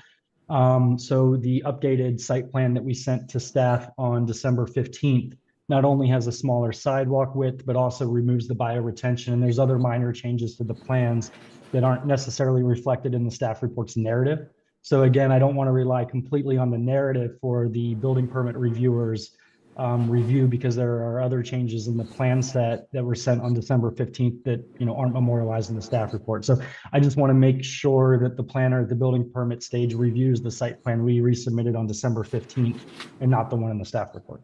So the updated site plan that we sent to staff on December 15th not only has a smaller sidewalk width, but also removes the bioretention. And there's other minor changes to the plans that aren't necessarily reflected in the staff report's narrative. So again, I don't want to rely completely on the narrative for the building permit reviewers review, because there are other changes in the plan set that were sent on December 15th that aren't memorialized in the staff report. So I just want to make sure that the planner at the building permit stage reviews the site plan we resubmitted on December 15th and not the one in the staff report.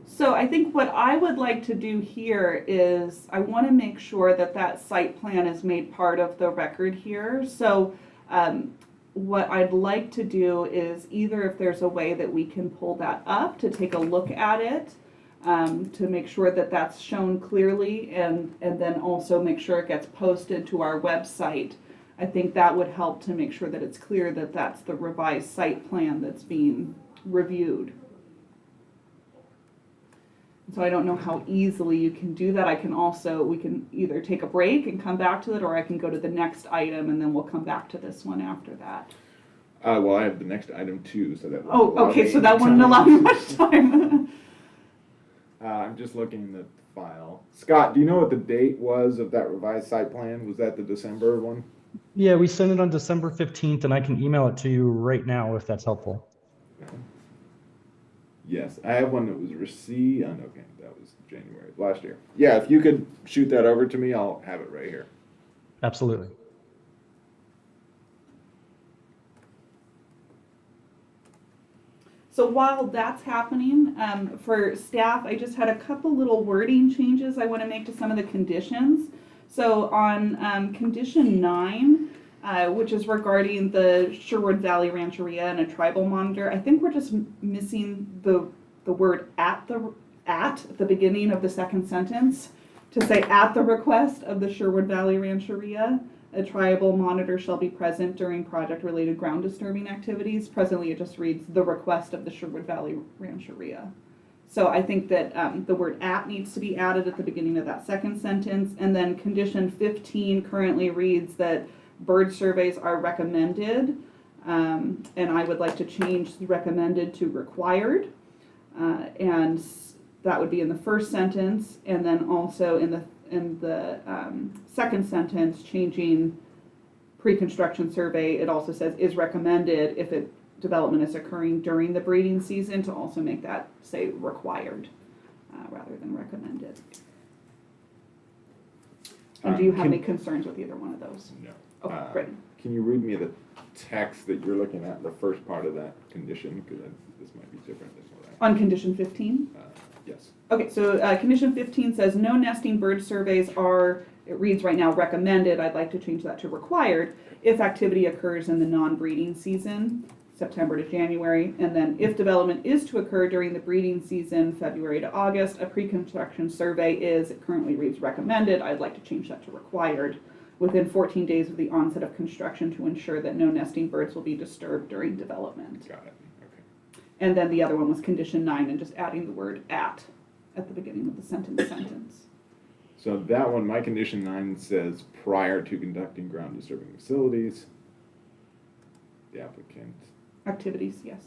So I think what I would like to do here is I want to make sure that that site plan is made part of the record here. So what I'd like to do is either if there's a way that we can pull that up to take a look at it, to make sure that that's shown clearly, and then also make sure it gets posted to our website. I think that would help to make sure that it's clear that that's the revised site plan that's being reviewed. So I don't know how easily you can do that. We can either take a break and come back to it, or I can go to the next item and then we'll come back to this one after that. Well, I have the next item too, so that. Oh, okay, so that wouldn't allow me much time. I'm just looking at the file. Scott, do you know what the date was of that revised site plan? Was that the December one? Yeah, we sent it on December 15th, and I can email it to you right now if that's helpful. Yes, I have one that was received. Okay, that was January of last year. Yeah, if you could shoot that over to me, I'll have it right here. Absolutely. So while that's happening, for staff, I just had a couple little wording changes I want to make to some of the conditions. So on condition 9, which is regarding the Sherwood Valley Rancheria and a tribal monitor, I think we're just missing the word at the beginning of the second sentence to say at the request of the Sherwood Valley Rancheria, a tribal monitor shall be present during project-related ground disturbing activities. Presently, it just reads the request of the Sherwood Valley Rancheria. So I think that the word at needs to be added at the beginning of that second sentence. And then condition 15 currently reads that bird surveys are recommended, and I would like to change recommended to required, and that would be in the first sentence, and then also in the second sentence, changing pre-construction survey. It also says is recommended if development is occurring during the breeding season, to also make that say required rather than recommended. And do you have any concerns with either one of those? No. Okay, great. Can you read me the text that you're looking at, the first part of that condition? Because this might be different than what I. On condition 15? Yes. Okay, so condition 15 says no nesting bird surveys are, it reads right now recommended. I'd like to change that to required if activity occurs in the non-breeding season, September to January. And then if development is to occur during the breeding season, February to August, a pre-construction survey is, it currently reads recommended. I'd like to change that to required within 14 days of the onset of construction to ensure that no nesting birds will be disturbed during development. Got it. Okay. And then the other one was condition 9 and just adding the word at the beginning of the sentence. So that one, my condition 9 says prior to conducting ground disturbing facilities, the applicant. Activities, yes.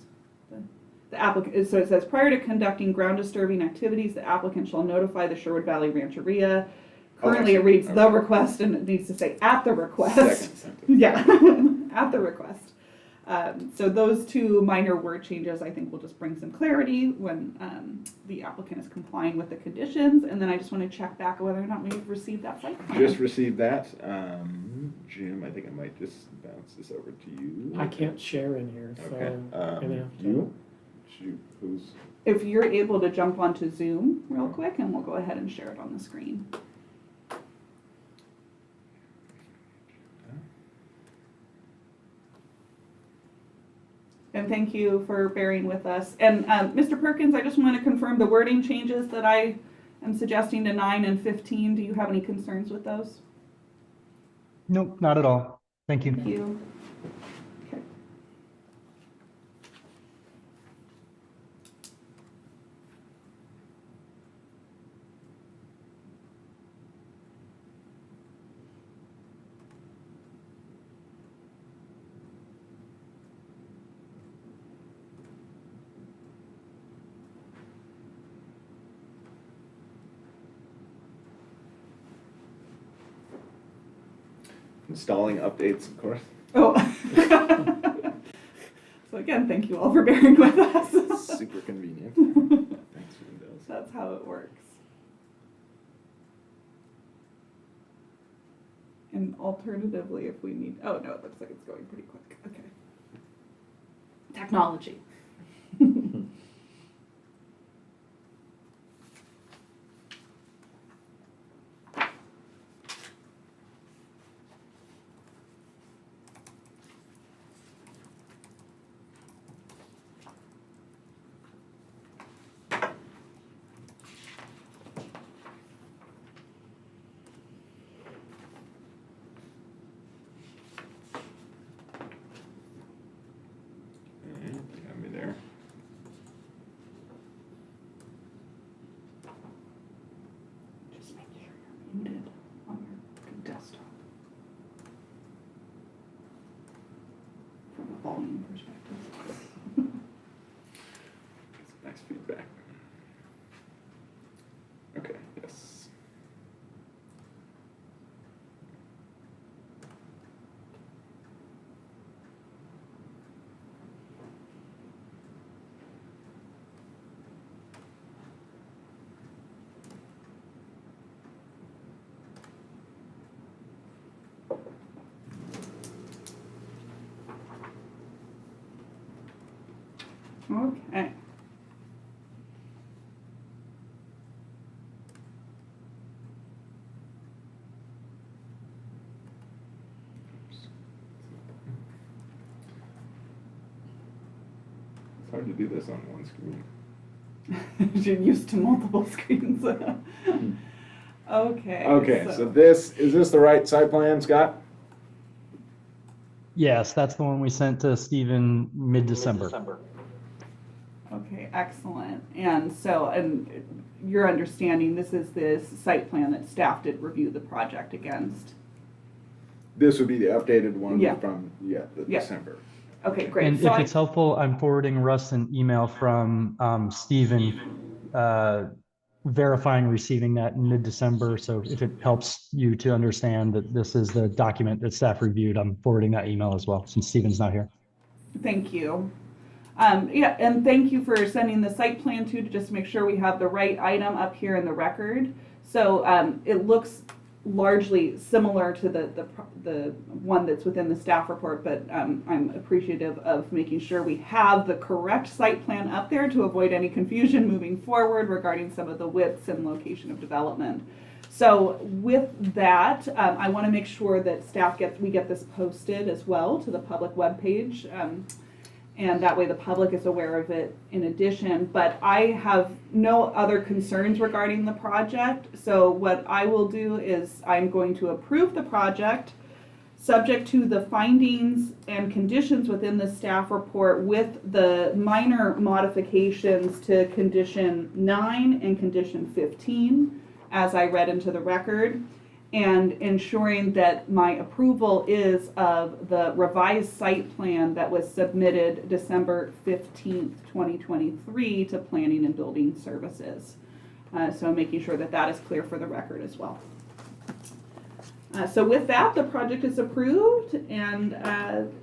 The applicant, so it says prior to conducting ground disturbing activities, the applicant shall notify the Sherwood Valley Rancheria. Currently it reads the request, and it needs to say at the request. Second sentence. Yeah, at the request. So those two minor word changes, I think, will just bring some clarity when the applicant is complying with the conditions. And then I just want to check back whether or not we've received that site plan. Just received that. Jim, I think I might just bounce this over to you. I can't share in here, so. Okay. I'm gonna have to- You? Shoot, who's? If you're able to jump onto Zoom real quick, and we'll go ahead and share it on the screen. And thank you for bearing with us. And Mr. Perkins, I just want to confirm the wording changes that I am suggesting to 9 and 15. Do you have any concerns with those? Nope, not at all. Thank you. Thank you. Okay. Installing updates, of course. Oh. So again, thank you all for bearing with us. Super convenient. Thanks, Windows. That's how it works. And alternatively, if we need, oh no, it looks like it's going pretty quick. Okay. Technology. Got me there. Just make sure you're muted on your desktop. From a volume perspective. Nice feedback. Okay, yes. Okay. It's hard to do this on one screen. You're used to multiple screens. Okay. Okay, so this, is this the right site plan, Scott? Yes, that's the one we sent to Stephen mid-December. Okay, excellent. And so, and your understanding, this is the site plan that staff did review the project against? This would be the updated one Yeah. from, the Yeah. December. Okay, great. And So if it's helpful, I'm forwarding Russ an email from Stephen verifying receiving that in mid-December. So if it helps you to understand that this is the document that staff reviewed, I'm forwarding that email as well, since Stephen's not here. Thank you. Yeah, and thank you for sending the site plan too, to just make sure we have the right item up here in the record. So it looks largely similar to the one that's within the staff report, but I'm appreciative of making sure we have the correct site plan up there to avoid any confusion moving forward regarding some of the widths and location of development. So with that, I want to make sure that we get this posted as well to the public webpage. And that way the public is aware of it in addition. But I have no other concerns regarding the project. So what I will do is I'm going to approve the project subject to the findings and conditions within the staff report with the minor modifications to condition 9 and condition 15 as I read into the record, and ensuring that my approval is of the revised site plan that was submitted December 15th, 2023 to Planning and Building Services. So making sure that that is clear for the record as well. So with that, the project is approved, and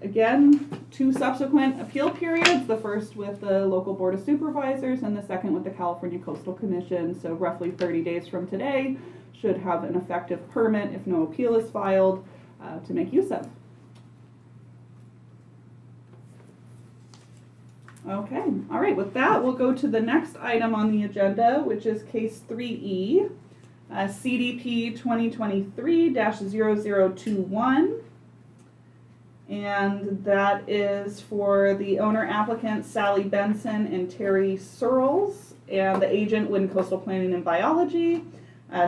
again, 2 subsequent appeal periods, the first with the local board of supervisors and the second with the California Coastal Commission. So roughly 30 days from today should have an effective permit if no appeal is filed to make use of. Okay, all right, with that, we'll go to the next item on the agenda, which is case 3E. CDP 2023-0021, and that is for the owner applicant Sally Benson and Terry Searles, and the agent Wind Coastal Planning and Biology,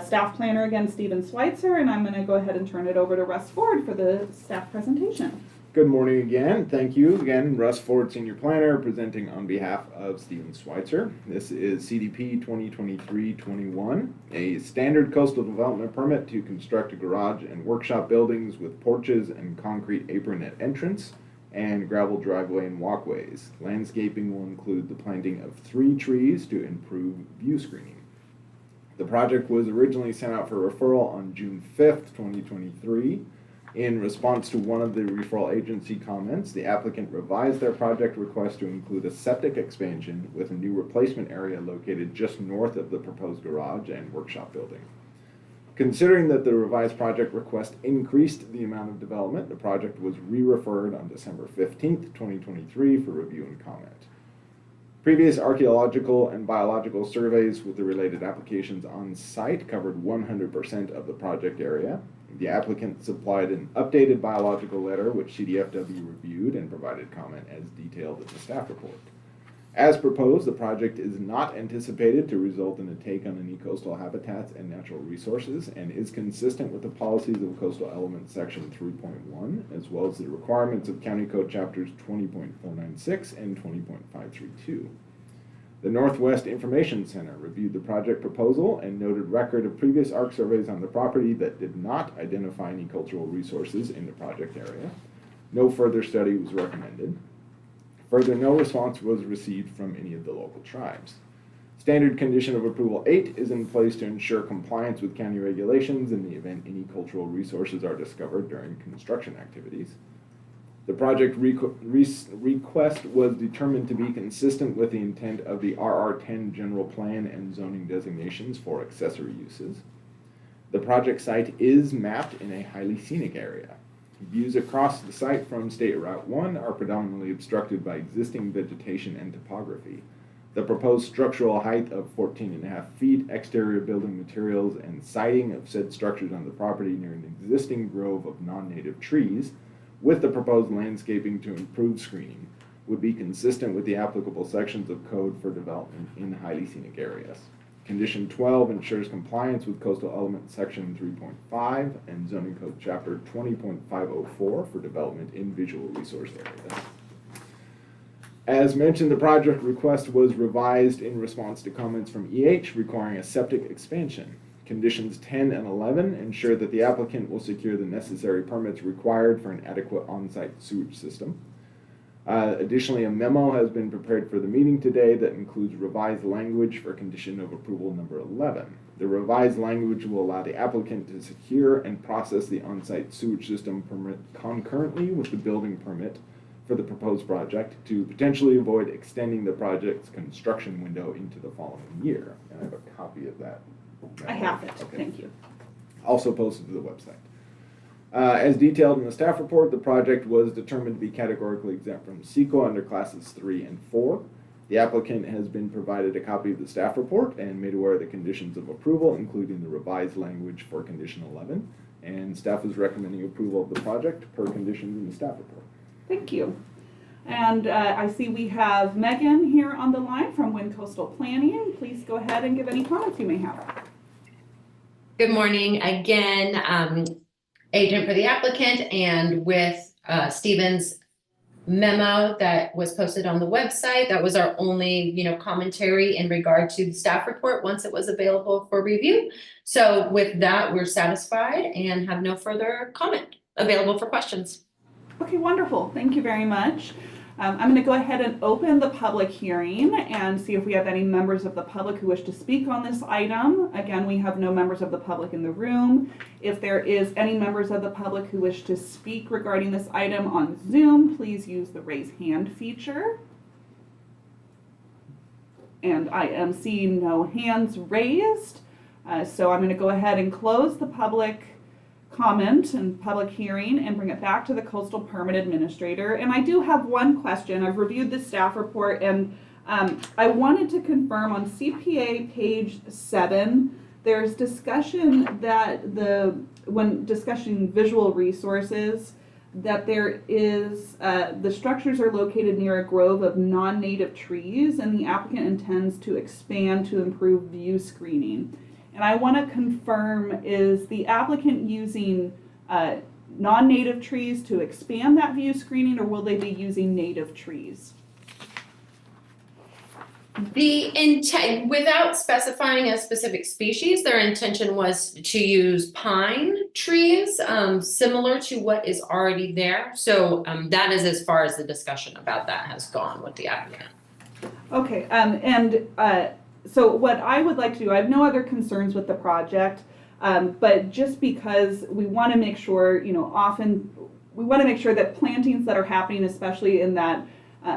staff planner again Stephen Schweitzer, and I'm going to go ahead and turn it over to Russ Ford for the staff presentation. Good morning again. Thank you again, Russ Ford, Senior Planner, presenting on behalf of Stephen Schweitzer. This is CDP 2023-21, a standard coastal development permit to construct a garage and workshop buildings with porches and concrete apron at entrance and gravel driveway and walkways. Landscaping will include the planting of 3 trees to improve view screening. The project was originally sent out for referral on June 5th, 2023. In response to one of the referral agency comments, the applicant revised their project request to include a septic expansion with a new replacement area located just north of the proposed garage and workshop building. Considering that the revised project request increased the amount of development, the project was re-referred on December 15th, 2023 for review and comment. Previous archaeological and biological surveys with the related applications on site covered 100% of the project area. The applicant supplied an updated biological letter, which CDFW reviewed and provided comment as detailed in the staff report. As proposed, the project is not anticipated to result in a take on any coastal habitats and natural resources and is consistent with the policies of Coastal Elements Section 3.1, as well as the requirements of County Code Chapters 20.496 and 20.532. The Northwest Information Center reviewed the project proposal and noted record of previous ARC surveys on the property that did not identify any cultural resources in the project area. No further study was recommended. Further, no response was received from any of the local tribes. Standard condition of approval 8 is in place to ensure compliance with county regulations in the event any cultural resources are discovered during construction activities. The project request was determined to be consistent with the intent of the RR10 general plan and zoning designations for accessory uses. The project site is mapped in a highly scenic area. Views across the site from State Route 1 are predominantly obstructed by existing vegetation and topography. The proposed structural height of 14.5 feet, exterior building materials, and siding of said structures on the property near an existing grove of non-native trees with the proposed landscaping to improve screening would be consistent with the applicable sections of code for development in highly scenic areas. Condition 12 ensures compliance with Coastal Element Section 3.5 and Zoning Code Chapter 20.504 for development in visual resource areas. As mentioned, the project request was revised in response to comments from EH requiring a septic expansion. Conditions 10 and 11 ensure that the applicant will secure the necessary permits required for an adequate on-site sewage system. Additionally, a memo has been prepared for the meeting today that includes revised language for condition of approval number 11. The revised language will allow the applicant to secure and process the on-site sewage system permit concurrently with the building permit for the proposed project to potentially avoid extending the project's construction window into the following year. And I have a copy of that. I have it, Okay. thank you. Also posted to the website. As detailed in the staff report, the project was determined to be categorically exempt from CEQA under classes 3 and 4. The applicant has been provided a copy of the staff report and made aware of the conditions of approval, including the revised language for condition 11. And staff is recommending approval of the project per conditions in the staff report. Thank you. And I see we have Megan here on the line from Wind Coastal Planning. Please go ahead and give any comments you may have. Good morning again, agent for the applicant, and with Stephen's memo that was posted on the website. That was our only, commentary in regard to the staff report once it was available for review. So with that, we're satisfied and have no further comment available for questions. Okay, wonderful. Thank you very much. I'm going to go ahead and open the public hearing and see if we have any members of the public who wish to speak on this item. Again, we have no members of the public in the room. If there is any members of the public who wish to speak regarding this item on Zoom, please use the raise hand feature. And I am seeing no hands raised. So I'm going to go ahead and close the public comment and public hearing and bring it back to the Coastal Permit Administrator. And I do have one question. I've reviewed the staff report, and I wanted to confirm on CPA page 7, there's discussion that when discussing visual resources, that there is, the structures are located near a grove of non-native trees, and the applicant intends to expand to improve view screening. And I want to confirm, is the applicant using non-native trees to expand that view screening, or will they be using native trees? The intent, without specifying a specific species, their intention was to use pine trees, similar to what is already there. So that is as far as the discussion about that has gone with the applicant. Okay, so what I would like to do, I have no other concerns with the project, but just because we want to make sure, often we want to make sure that plantings that are happening, especially in that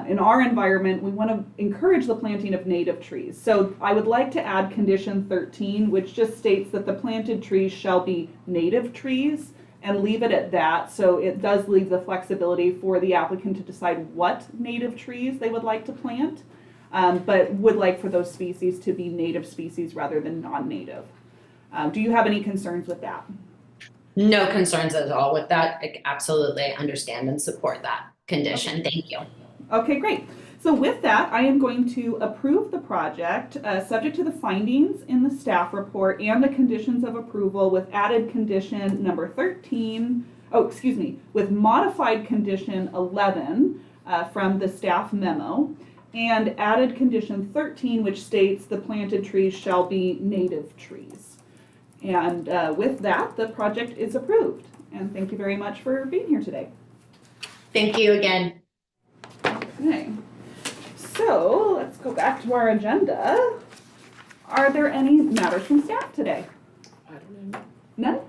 in our environment, we want to encourage the planting of native trees. So I would like to add condition 13, which just states that the planted trees shall be native trees, and leave it at that. So it does leave the flexibility for the applicant to decide what native trees they would like to plant, but would like for those species to be native species rather than non-native. Do you have any concerns with that? No concerns at all with that. I absolutely understand and support that condition. Thank you. Okay, great. So with that, I am going to approve the project subject to the findings in the staff report and the conditions of approval with added condition number 13, with modified condition 11 from the staff memo, and added condition 13, which states the planted trees shall be native trees. And with that, the project is approved. And thank you very much for being here today. Thank you again. Okay, so let's go back to our agenda. Are there any matters from staff today? I don't know. None?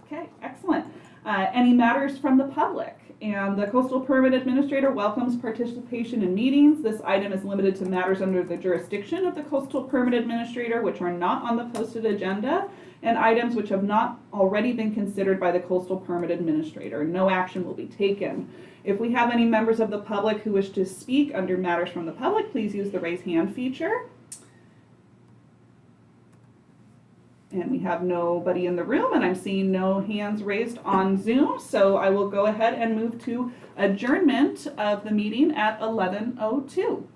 Okay, excellent. Any matters from the public? And the Coastal Permit Administrator welcomes participation in meetings. This item is limited to matters under the jurisdiction of the Coastal Permit Administrator, which are not on the posted agenda, and items which have not already been considered by the Coastal Permit Administrator. No action will be taken. If we have any members of the public who wish to speak under matters from the public, please use the raise hand feature. And we have nobody in the room, and I'm seeing no hands raised on Zoom, so I will go ahead and move to adjournment of the meeting at 11:02.